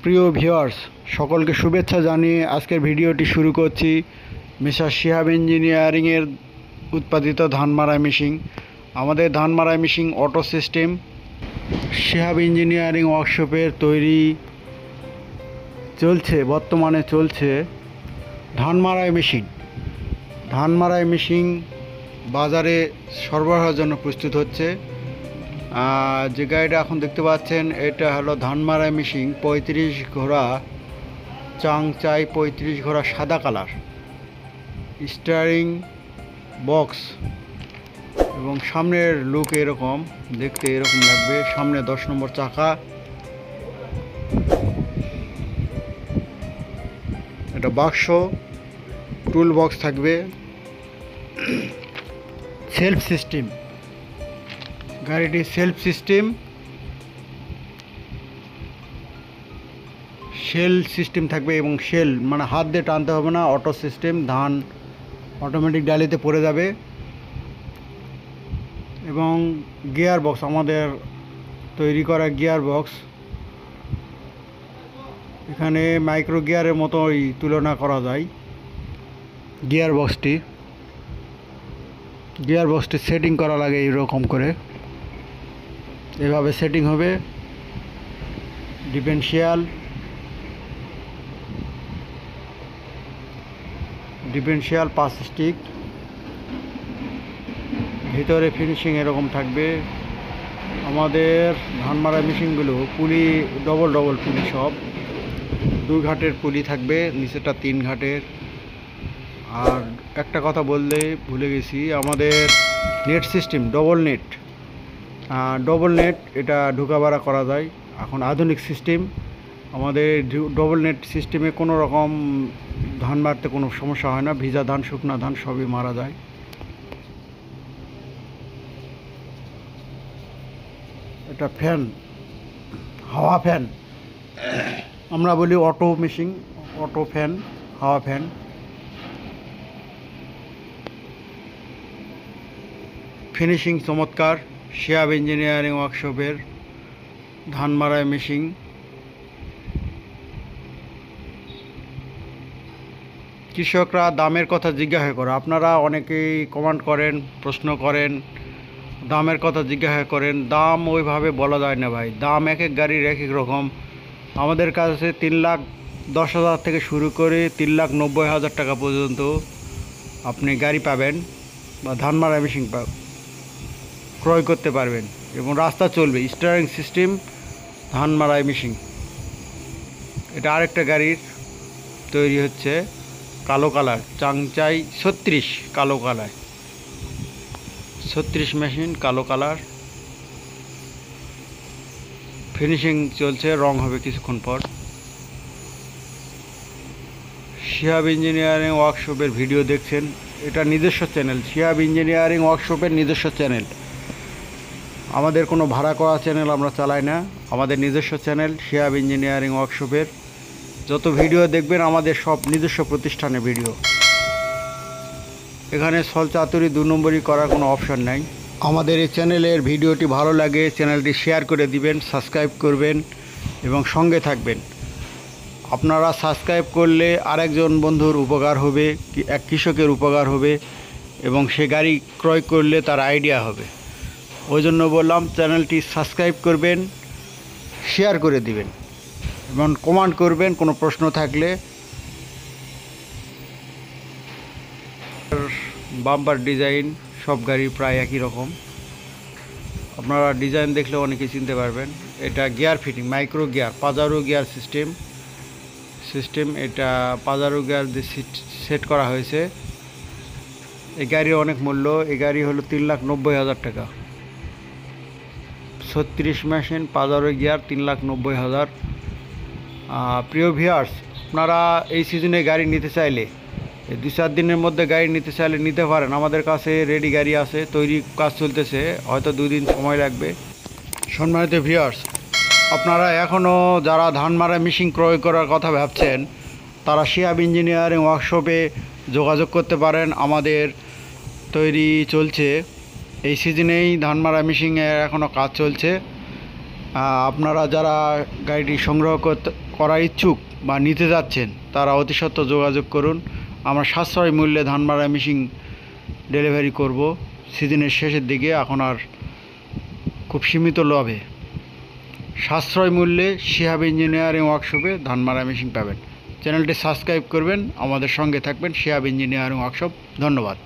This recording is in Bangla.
প্রিয় ভিউয়ার্স, সকলকে শুভেচ্ছা জানিয়ে আজকের ভিডিওটি শুরু করছি। মিস্টার শিহাব ইঞ্জিনিয়ারিংয়ের উৎপাদিত ধান মাড়াই মেশিন। আমাদের ধান মাড়াই machine auto system. Shihab engineering ওয়ার্কশপের তৈরি বর্তমানে চলছে ধান মাড়াই মেশিন। ধান মাড়াই মেশিন বাজারে সরবরাহের জন্য প্রস্তুত হচ্ছে। যে গাড়িটা এখন দেখতে পাচ্ছেন এটা হলো ধান মাড়াই মেশিন 35 ঘোড়া চাংচাই 35 ঘোড়া সাদা কালার, স্টিয়ারিং বক্স এবং সামনের লুক এরকম দেখতে এরকম লাগবে। সামনে 10 নম্বর চাকা, এটা বাক্স টুল বক্স থাকবে, সেলফ সিস্টেম। গাড়িটি সেলফ সিস্টেম, শেল সিস্টেম থাকবে এবং শেল মানে হাত দিয়ে টানতে হবে না, অটো সিস্টেম। ধান অটোমেটিক ডালিতে পড়ে যাবে এবং গিয়ার বক্স আমাদের তৈরি করা গিয়ার বক্স। এখানে মাইক্রো গিয়ারের মতোই তুলনা করা যায়। গিয়ার বক্সটি সেটিং করা লাগে এইরকম করে, এভাবে সেটিং হবে। ডিফারেন্সিয়াল পাঁচ স্টিক, ভিতরে ফিনিশিং এরকম থাকবে। আমাদের ধান মাড়াই মেশিনগুলো পুলি ডবল পুলি, সব 2 ঘাটের পুলি থাকবে, নিচেটা 3 ঘাটের। আর একটা কথা বলতে ভুলে গেছি, আমাদের নেট সিস্টেম ডবল নেট এটা ঢোকা বাড়া করা যায়। এখন আধুনিক সিস্টেম আমাদের ডবল নেট সিস্টেমে কোনো রকম ধান মারতে কোনো সমস্যা হয় না। ভিজা ধান শুকনা ধান সবই মারা যায়। এটা ফ্যান, হাওয়া ফ্যান আমরা বলি, অটো মেশিন, অটো ফ্যান, হাওয়া ফ্যান। ফিনিশিং চমৎকার। শিহাব ইঞ্জিনিয়ারিং ওয়ার্কশপের ধান মাড়াই মেশিন। কৃষকরা দামের কথা জিজ্ঞাসা করে, আপনারা অনেকেই কমেন্ট করেন, প্রশ্ন করেন, দামের কথা জিজ্ঞাসা করেন। দাম ওইভাবে বলা যায় না ভাই, দাম এক এক গাড়ির এক এক রকম। আমাদের কাছে 3,10,000 থেকে শুরু করে 3,90,000 টাকা পর্যন্ত আপনি গাড়ি পাবেন বা ধান মাড়াই মেশিন ক্রয় করতে পারবেন এবং রাস্তা চলবে। স্টিয়ারিং সিস্টেম ধান মাড়াই মেশিন। এটা আরেকটা গাড়ির তৈরি হচ্ছে, কালো কালার, চাংচাই 36 কালো কালার, 36 মেশিন কালো কালার। ফিনিশিং চলছে, রং হবে কিছুক্ষণ পর। শিহাব ইঞ্জিনিয়ারিং ওয়ার্কশপের ভিডিও দেখছেন, এটা নিজস্ব চ্যানেল, শিহাব ইঞ্জিনিয়ারিং ওয়ার্কশপের নিজস্ব চ্যানেল। আমাদের কোনো ভাড়া করা চ্যানেল আমরা চালাই না, আমাদের নিজস্ব চ্যানেল শিহাব ইঞ্জিনিয়ারিং ওয়ার্কশপের। যত ভিডিও দেখবেন আমাদের সব নিজস্ব প্রতিষ্ঠানের ভিডিও। এখানে ছলচাতুরি 2 নম্বরই করার কোনো অপশন নাই। আমাদের এই চ্যানেলের ভিডিওটি ভালো লাগে চ্যানেলটি শেয়ার করে দিবেন, সাবস্ক্রাইব করবেন এবং সঙ্গে থাকবেন। আপনারা সাবস্ক্রাইব করলে আরেকজন বন্ধুর উপকার হবে, এক কৃষকের উপকার হবে এবং সে গাড়ি ক্রয় করলে তার আইডিয়া হবে। ওই জন্য বললাম চ্যানেলটি সাবস্ক্রাইব করবেন, শেয়ার করে দিবেন এবং কমেন্ট করবেন কোনো প্রশ্ন থাকলে। বাম্পার ডিজাইন সব গাড়ি প্রায় একই রকম, আপনারা ডিজাইন দেখলে অনেকেই চিনতে পারবেন। এটা gear fitting, micro gear, Pajero gear system. এটা পাজারো গিয়ার দিয়ে সেট করা হয়েছে। এই গাড়ির অনেক মূল্য, এই গাড়ি হলো 3,90,000 টাকা। 36 মেশিন পাজারো গিয়ার 3,90,000। প্রিয় ভিউয়ার্স, আপনারা এই সিজনে গাড়ি নিতে চাইলে, এই 2-4 দিনের মধ্যে গাড়ি নিতে চাইলে নিতে পারেন। আমাদের কাছে রেডি গাড়ি আছে, তৈরি কাজ চলতেছে, হয়তো 2 দিন সময় লাগবে। সম্মানিত ভিউয়ার্স, আপনারা এখনও যারা ধান মাড়াই মেশিন ক্রয় করার কথা ভাবছেন, তারা শিহাব ইঞ্জিনিয়ারিং ওয়ার্কশপে যোগাযোগ করতে পারেন। আমাদের তৈরি চলছে, এই সিজনেই ধান মাড়াই মেশিনের এখনও কাজ চলছে। আপনারা যারা গাড়িটি সংগ্রহ করার ইচ্ছুক বা নিতে যাচ্ছেন তারা অতি সত্বর যোগাযোগ করুন। আমরা সাশ্রয় মূল্যে ধানমারা মেশিন ডেলিভারি করব। সিজনের শেষের দিকে এখন আর খুব সীমিত লাভে সাশ্রয় মূল্যে শিহাব ইঞ্জিনিয়ারিং ওয়ার্কশপে ধানমারা মেশিন পাবেন। চ্যানেলটি সাবস্ক্রাইব করবেন, আমাদের সঙ্গে থাকবেন। Shihab engineering workshop. ধন্যবাদ।